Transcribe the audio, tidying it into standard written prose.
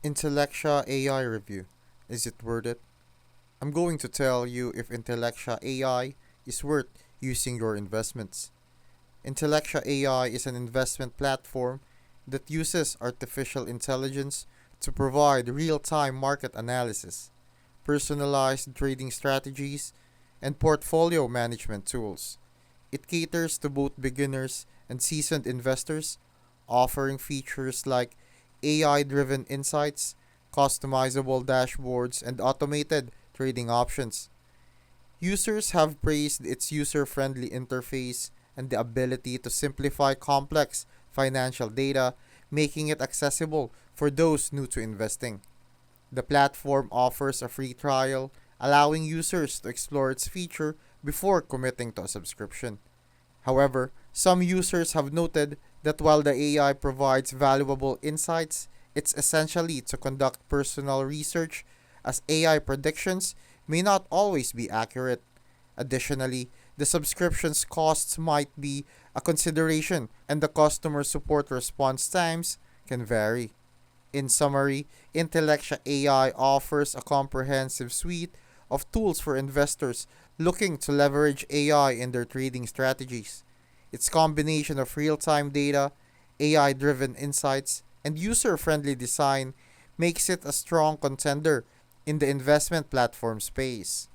Intellectia AI review. Is it worth it? I'm going to tell you if Intellectia AI is worth using your investments. Intellectia AI is an investment platform that uses artificial intelligence to provide real time market analysis, personalized trading strategies, and portfolio management tools. It caters to both beginners and seasoned investors, offering features like AI driven insights, customizable dashboards, and automated trading options. Users have praised its user friendly interface and the ability to simplify complex financial data, making it accessible for those new to investing. The platform offers a free trial, allowing users to explore its feature before committing to a subscription. However, some users have noted that while the AI provides valuable insights, it's essentially to conduct personal research as AI predictions may not always be accurate. Additionally, the subscription's costs might be a consideration and the customer support response times can vary. In summary, Intellectia AI offers a comprehensive suite of tools for investors looking to leverage AI in their trading strategies. Its combination of real time data, AI driven insights, and user friendly design makes it a strong contender in the investment platform space.